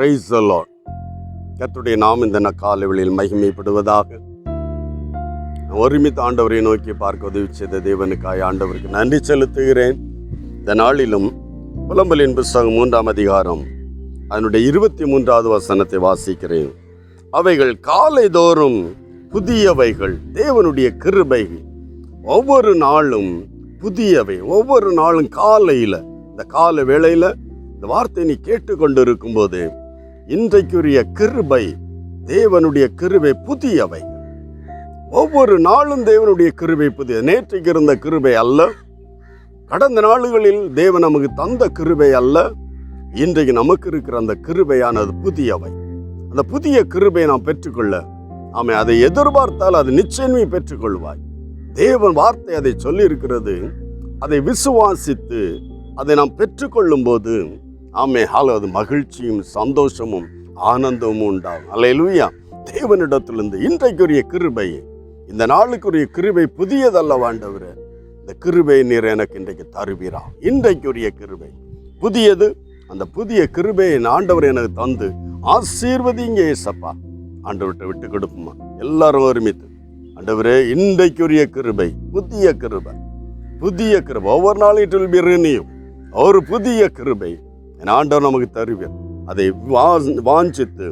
Praise the Lord. கர்த்தருடைய நாம் இந்த காலைவெளியில் மகிமைப்படுவதாக. ஒருமித்த ஆண்டவரை நோக்கி பார்க்க உதவி செய்த தேவனுக்காய் ஆண்டவருக்கு நன்றி செலுத்துகிறேன். இந்த நாளிலும் புலம்பலின் புஸ்தகம் 3ஆம் அதிகாரம் அதனுடைய 23வது வசனத்தை வாசிக்கிறேன். அவைகள் காலைதோறும் புதியவைகள், தேவனுடைய கிருபைகள் ஒவ்வொரு நாளும் புதியவை. ஒவ்வொரு நாளும் காலையில், இந்த கால வேளையில் இந்த வார்த்தை நீ கேட்டுக்கொண்டு இருக்கும்போது இன்றைக்குரிய கிருபை, தேவனுடைய கிருபை புதியவை. ஒவ்வொரு நாளும் தேவனுடைய கிருபை புதிய. நேற்றைக்கு இருந்த கிருபை அல்ல, கடந்த நாளுகளில் தேவன் நமக்கு தந்த கிருபை அல்ல, இன்றைக்கு நமக்கு இருக்கிற அந்த கிருபையானது புதியவை. அந்த புதிய கிருபையை நாம் பெற்றுக்கொள்ள அதை எதிர்பார்த்தால் அது நிச்சயமே பெற்றுக்கொள்வாய். தேவன் வார்த்தை அதை சொல்லி இருக்கிறது. அதை விசுவாசித்து அதை நாம் பெற்றுக்கொள்ளும் போது அது மகிழ்ச்சியும் சந்தோஷமும் ஆனந்தமும் உண்டாகும். அல்லேலூயா. தேவனிடத்திலிருந்து இன்றைக்குரிய கிருபை, இந்த நாளுக்குரிய கிருபை புதியதல்ல ஆண்டவரே, இந்த கிருபை நீர் எனக்கு இன்றைக்கு தருவீரா. இன்றைக்குரிய கிருபை புதியது. அந்த புதிய கிருபையை ஆண்டவர் எனக்கு தந்து ஆசீர்வதிங்க ஏசப்பா. ஆண்டவர்கிட்ட விட்டு கொடுப்போமா எல்லாரும் ஒருமித்து. ஆண்டவரே, இன்றைக்குரிய கிருபை புதிய கிருபை, புதிய கிருபை. ஒவ்வொரு நாளும் இட் வில் பி ரினியூ. ஒரு புதிய கிருபை என் ஆண்டவர் நமக்கு தருவார். அதை வாஞ்சித்து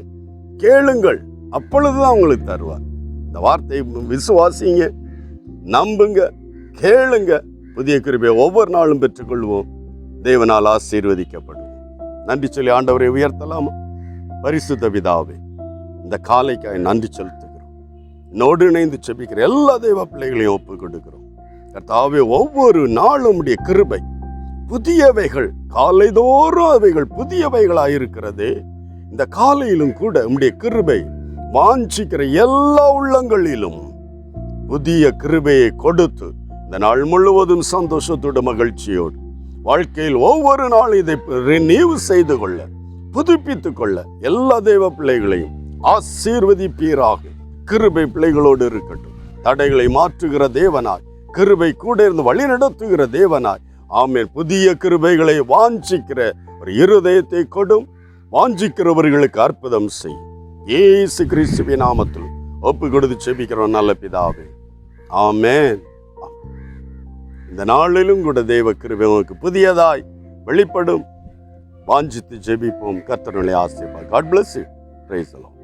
கேளுங்கள், அப்பொழுதுதான் உங்களுக்கு தருவார். இந்த வார்த்தையை விசுவாசிங்க, நம்புங்க, கேளுங்க. புதிய கிருபையை ஒவ்வொரு நாளும் பெற்றுக்கொள்வோம். தேவனால் ஆசீர்வதிக்கப்படுவோம். நன்றி சொல்லி ஆண்டவரை உயர்த்தலாமா? பரிசுத்த பிதாவே, இந்த காலைக்காய் நன்றி செலுத்துகிறோம். என்னோடு இணைந்து செபிக்கிற எல்லா தெய்வ பிள்ளைகளையும் ஒப்பு கொடுக்கிறோம். கர்த்தாவே, ஒவ்வொரு நாளும் உடைய கிருபை புதியவைகள், காலைதோறும் அவைகள் புதியவைகளாயிருக்கிறது. இந்த காலையிலும் கூட உம்முடைய கிருபை வாஞ்சிக்கிற எல்லா உள்ளங்களிலும் புதிய கிருபையை கொடுத்து இந்த நாள் முழுவதும் சந்தோஷத்தோடு மகிழ்ச்சியோடு வாழ்க்கையில் ஒவ்வொரு நாள் இதை ரினியூ செய்து கொள்ள, புதுப்பித்துக் கொள்ள எல்லா தெய்வ பிள்ளைகளையும் ஆசீர்வதிப்பீராக. கிருபை பிள்ளைகளோடு இருக்கட்டும். தடைகளை மாற்றுகிற தேவனாய், கிருபை கூட இருந்து வழி நடத்துகிற தேவனாய், ஆமென். புதிய கிருபைகளை வாஞ்சிக்கிற ஒரு இருதயத்தை கொடும். வாஞ்சிக்கிறவர்களுக்கு அற்புதம் செய். இயேசு கிறிஸ்துவின் நாமத்தில் ஒப்பு கொடுத்து செபிக்கிறோம் நல்ல பிதாவே, ஆமென். இந்த நாளிலும் கூட தேவ கிருபை உனக்கு புதியதாய் வெளிப்படும். வாஞ்சித்து ஜெபிப்போம். கர்த்தருடைய ஆசீர்வாதம். God bless you. Praise the Lord.